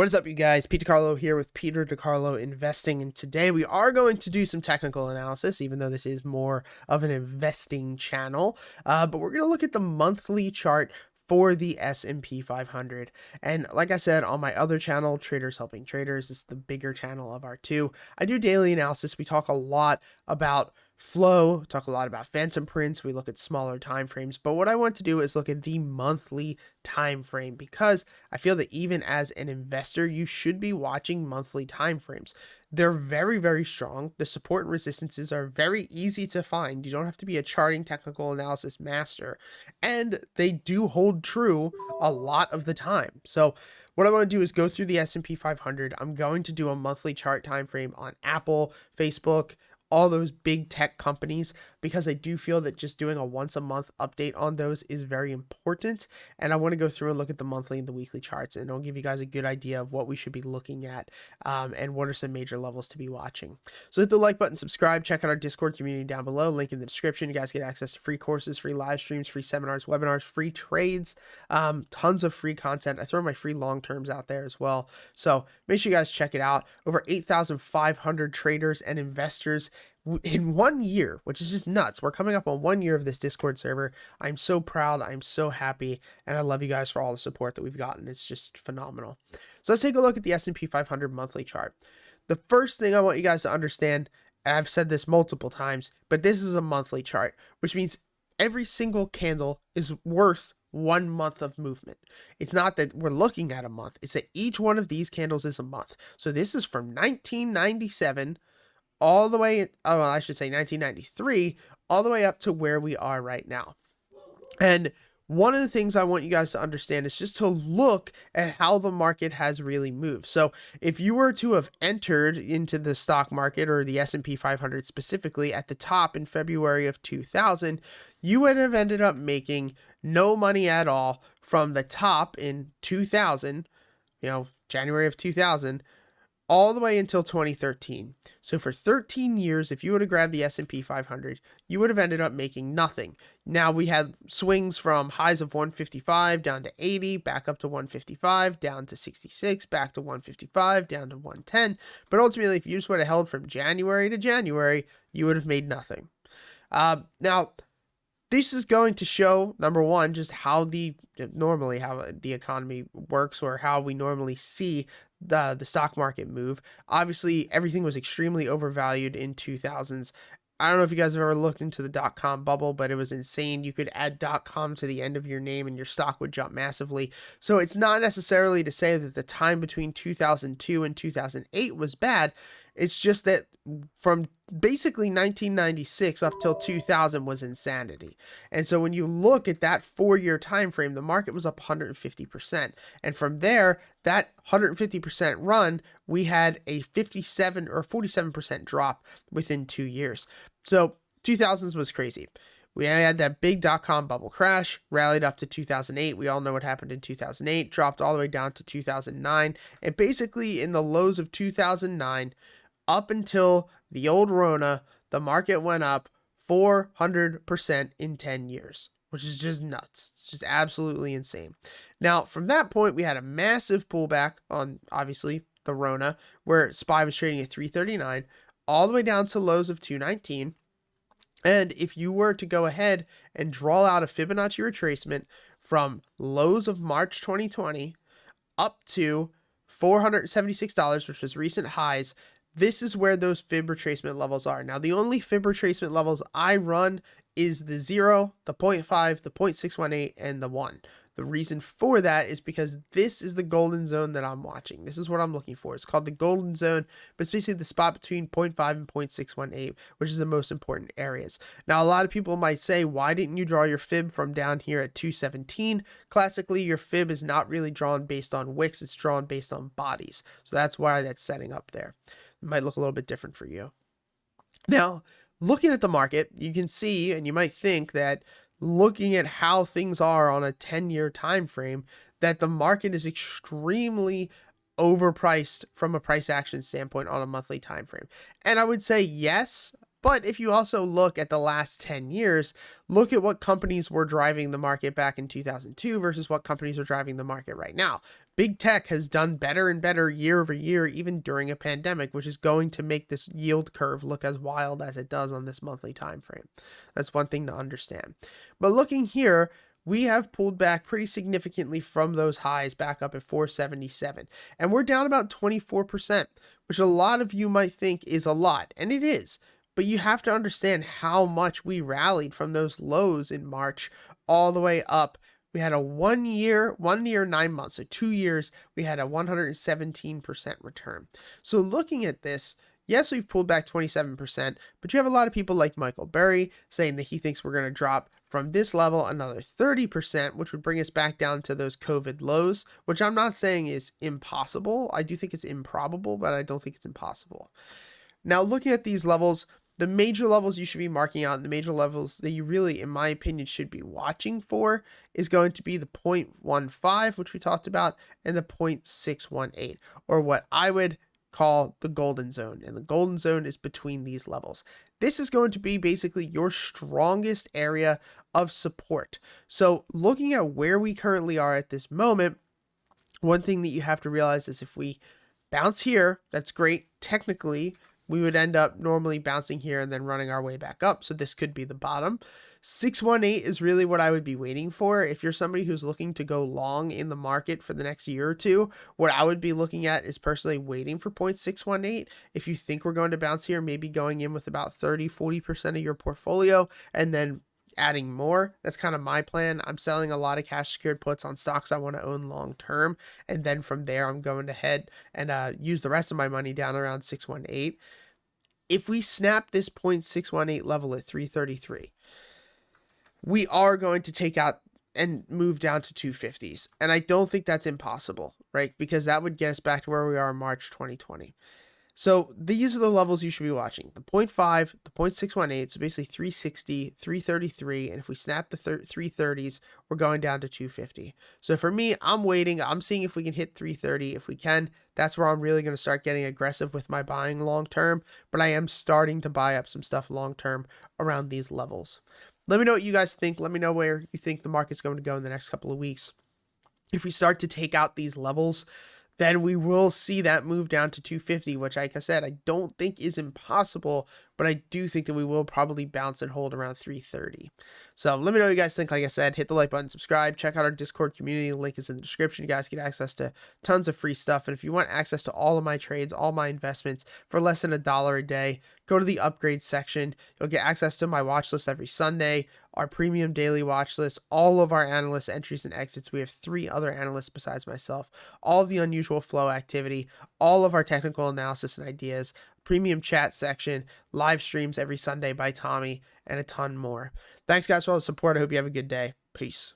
What is up, you guys? Pete DiCarlo here with Peter DiCarlo Investing, and today we are going to do some technical analysis, even though this is more of an investing channel. But we're going to look at the monthly chart for the S&P 500. And like I said on my other channel, Traders Helping Traders, this is the bigger channel of our two. I do daily analysis. We talk a lot about flow, talk a lot about phantom prints, we look at smaller time frames, but what I want to do is look at the monthly time frame, because I feel that even as an investor, you should be watching monthly time frames. They're very, very strong. The support and resistances are very easy to find. You don't have to be a charting technical analysis master, and they do hold true a lot of the time. So what I want to do is go through the S&P 500. I'm going to do a monthly chart time frame on Apple, Facebook, all those big tech companies, because I do feel that just doing a once a month update on those is very important. And I want to go through and look at the monthly and the weekly charts, and I'll give you guys a good idea of what we should be looking at and what are some major levels to be watching. So hit the like button, subscribe, check out our Discord community down below, link in the description. You guys get access to free courses, free live streams, free seminars, webinars, free trades, tons of free content. I throw my free long terms out there as well. So make sure you guys check it out. Over 8,500 traders and investors in 1 year, which is just nuts. We're coming up on 1 year of this Discord server. I'm so proud. I'm so happy. And I love you guys for all the support that we've gotten. It's just phenomenal. So let's take a look at the S&P 500 monthly chart. The first thing I want you guys to understand, and I've said this multiple times, but this is a monthly chart, which means every single candle is worth 1 month of movement. It's not that we're looking at a month. It's that each one of these candles is a month. So this is from 1997 all the way, I should say 1993, all the way up to where we are right now. And one of the things I want you guys to understand is just to look at how the market has really moved. So if you were to have entered into the stock market, or the S&P 500 specifically, at the top in February of 2000, you would have ended up making no money at all from the top in 2000, January of 2000, all the way until 2013. So for 13 years, if you would have grabbed the S&P 500, you would have ended up making nothing. Now we had swings from highs of 155 down to 80, back up to 155, down to 66, back to 155, down to 110. But ultimately, if you just would have held from January to January, you would have made nothing. Now, this is going to show, number one, just how the economy works, or how we normally see the stock market move. Obviously, everything was extremely overvalued in 2000s. I don't know if you guys have ever looked into the dot-com bubble, but it was insane. You could add .com to the end of your name and your stock would jump massively. So it's not necessarily to say that the time between 2002 and 2008 was bad. It's just that from basically 1996 up till 2000 was insanity. And so when you look at that 4-year time frame, the market was up 150%. And from there, that 150% run, we had a 57 or 47% drop within 2 years. So 2000s was crazy. We had that big dot-com bubble crash, rallied up to 2008. We all know what happened in 2008, dropped all the way down to 2009. And basically in the lows of 2009, up until the old Rona, the market went up 400% in 10 years, which is just nuts. It's just absolutely insane. Now, from that point, we had a massive pullback on, obviously, the Rona, where SPY was trading at 339, all the way down to lows of 219. And if you were to go ahead and draw out a Fibonacci retracement from lows of March 2020 up to $476, which was recent highs, this is where those fib retracement levels are. Now, the only fib retracement levels I run is the 0, the 0.5, the 0.618, and the 1. The reason for that is because this is the golden zone that I'm watching. This is what I'm looking for. It's called the golden zone, but it's basically the spot between 0.5 and 0.618, which is the most important areas. Now, a lot of people might say, why didn't you draw your fib from down here at 217? Classically, your fib is not really drawn based on wicks. It's drawn based on bodies. So that's why that's setting up there. It might look a little bit different for you. Now, looking at the market, you can see, and you might think that looking at how things are on a 10-year time frame, that the market is extremely overpriced from a price action standpoint on a monthly time frame. And I would say yes, But if you also look at the last 10 years, look at what companies were driving the market back in 2002 versus what companies are driving the market right now. Big tech has done better and better year over year, even during a pandemic, which is going to make this yield curve look as wild as it does on this monthly time frame. That's one thing to understand. But looking here, we have pulled back pretty significantly from those highs back up at 477. And we're down about 24%, which a lot of you might think is a lot, and it is. But you have to understand how much we rallied from those lows in March all the way up. We had a 1 year, 9 months, so 2 years, we had a 117% return. So looking at this, yes, we've pulled back 27%, but you have a lot of people like Michael Berry saying that he thinks we're going to drop from this level another 30%, which would bring us back down to those COVID lows, which I'm not saying is impossible. I do think it's improbable, but I don't think it's impossible. Now, looking at these levels, the major levels you should be marking out, and the major levels that you really, in my opinion, should be watching for is going to be the 0.15, which we talked about, and the 0.618, or what I would call the golden zone. And the golden zone is between these levels. This is going to be basically your strongest area of support. So looking at where we currently are at this moment, one thing that you have to realize is if we bounce here, that's great. Technically, we would end up normally bouncing here and then running our way back up. So this could be the bottom. 618 is really what I would be waiting for. If you're somebody who's looking to go long in the market for the next year or two, what I would be looking at is personally waiting for 0.618. If you think we're going to bounce here, maybe going in with about 30-40% of your portfolio and then adding more. That's kind of my plan. I'm selling a lot of cash secured puts on stocks I want to own long term. And then from there, I'm going to head and use the rest of my money down around 618. If we snap this 0.618 level at 333, we are going to take out and move down to 250s. And I don't think that's impossible, right? Because that would get us back to where we are in March 2020. So these are the levels you should be watching. The 0.5, the 0.618, so basically 360, 333, and if we snap the 330s, we're going down to 250. So for me, I'm waiting. I'm seeing if we can hit 330. If we can, that's where I'm really going to start getting aggressive with my buying long term, but I am starting to buy up some stuff long term around these levels. Let me know what you guys think. Let me know where you think the market's going to go in the next couple of weeks. If we start to take out these levels, then we will see that move down to 250, which, like I said, I don't think is impossible, but I do think that we will probably bounce and hold around 330. So let me know what you guys think. Like I said, hit the like button, subscribe, check out our Discord community. The link is in the description. You guys get access to tons of free stuff. And if you want access to all of my trades, all my investments for less than $1 a day, go to the upgrade section. You'll get access to my watch list every Sunday, our premium daily watch list, all of our analyst entries and exits. We have 3 other analysts besides myself, all of the unusual flow activity, all of our technical analysis and ideas, premium chat section, live streams every Sunday by Tommy, and a ton more. Thanks guys for all the support. I hope you have a good day. Peace.